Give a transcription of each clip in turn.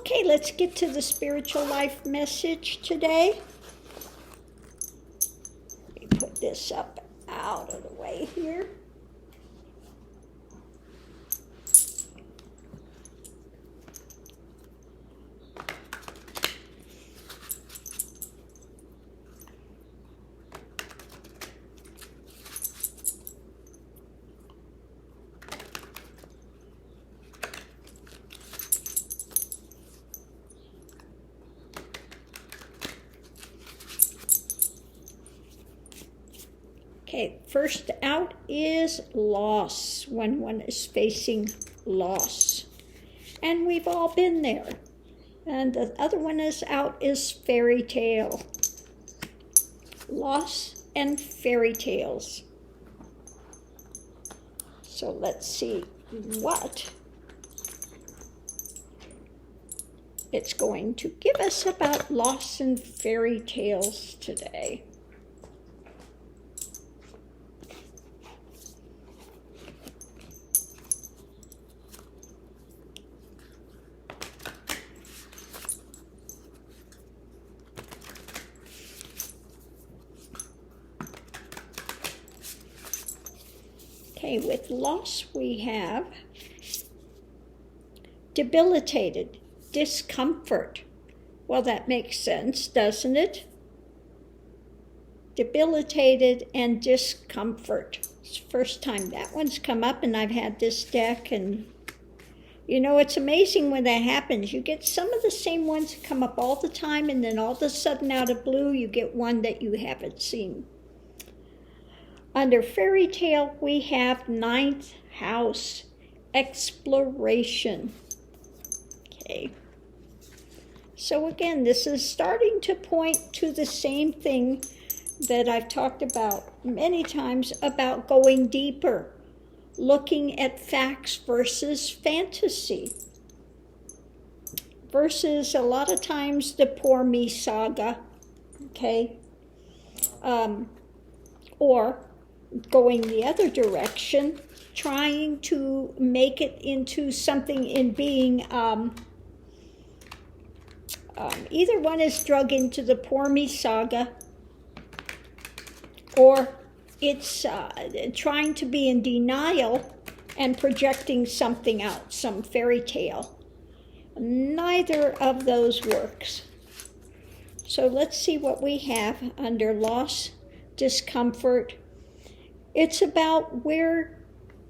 Okay, let's get to the spiritual life message today. Let me put this up out of the way here. Okay, first out is loss, when one is facing loss. And we've all been there. And the other one is out is fairy tale. Loss and fairy tales. So let's see what it's going to give us about loss and fairy tales today. Okay, with loss we have debilitated, discomfort. Well, that makes sense, doesn't it? Debilitated and discomfort. It's the first time that one's come up, and I've had this deck, and you know, it's amazing when that happens. You get some of the same ones that come up all the time, and then all of a sudden out of blue you get one that you haven't seen. Under fairy tale, we have ninth house, exploration. Okay. So again, this is starting to point to the same thing that I've talked about many times about going deeper, looking at facts versus fantasy, versus a lot of times the poor me saga, okay? Or going the other direction, trying to make it into something in being, either one is drug into the poor me saga, or it's trying to be in denial and projecting something out, some fairy tale. Neither of those works. So let's see what we have under loss, discomfort. It's about where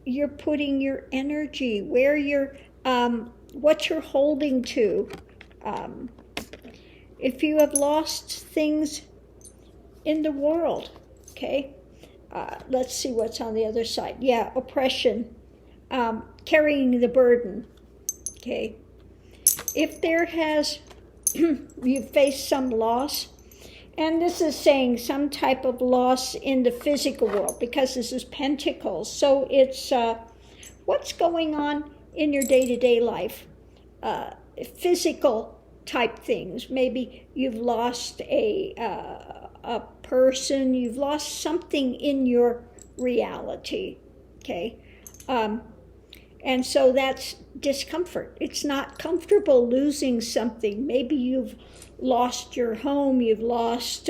you're putting your energy, where you're, what you're holding to. If you have lost things in the world, okay? Let's see what's on the other side. Yeah, oppression, carrying the burden, okay? If there has, you've faced some loss, and this is saying some type of loss in the physical world, because this is pentacles. So it's what's going on in your day-to-day life, physical type things. Maybe you've lost a person, you've lost something in your reality, okay? And so that's discomfort. It's not comfortable losing something. Maybe you've lost your home, you've lost,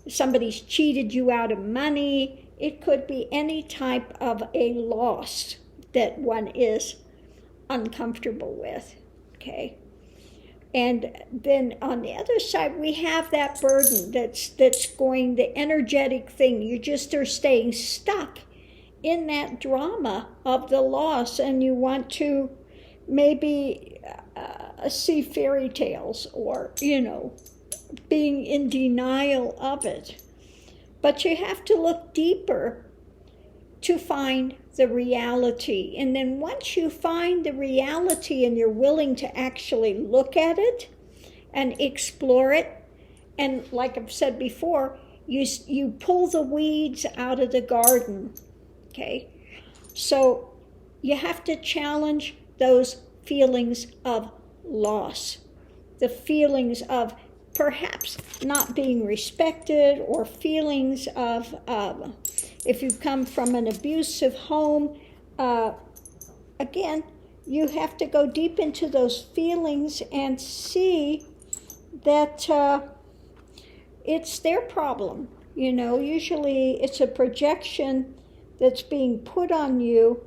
somebody's cheated you out of money. It could be any type of a loss that one is uncomfortable with, okay? And then on the other side, we have that burden that's going, the energetic thing. You just are staying stuck in that drama of the loss, and you want to maybe see fairy tales, or, you know, being in denial of it. But you have to look deeper to find the reality. And then once you find the reality and you're willing to actually look at it and explore it, and like I've said before, you pull the weeds out of the garden, okay? So you have to challenge those feelings of loss, the feelings of perhaps not being respected, or feelings of, if you come from an abusive home, again, you have to go deep into those feelings and see that it's their problem. You know, usually it's a projection that's being put on you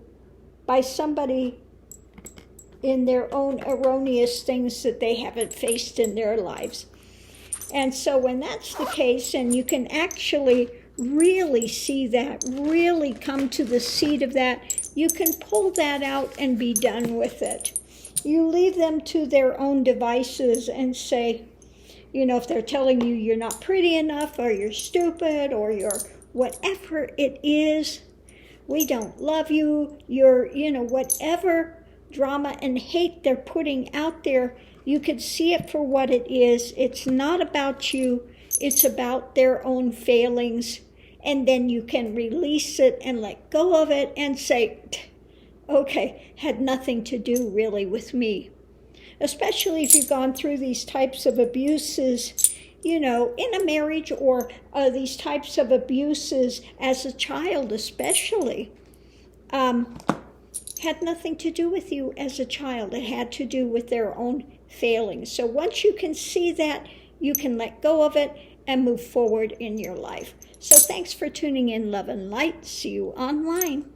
by somebody in their own erroneous things that they haven't faced in their lives. And so when that's the case, and you can actually really see that, really come to the seed of that, you can pull that out and be done with it. You leave them to their own devices and say, you know, if they're telling you you're not pretty enough, or you're stupid, or you're whatever it is, we don't love you, you're, you know, whatever drama and hate they're putting out there, you could see it for what it is. It's not about you, it's about their own failings. And then you can release it and let go of it and say, okay, had nothing to do really with me. Especially if you've gone through these types of abuses, you know, in a marriage, or these types of abuses as a child especially, had nothing to do with you as a child. It had to do with their own failings. So once you can see that, you can let go of it and move forward in your life. So thanks for tuning in, Love and Light. See you online.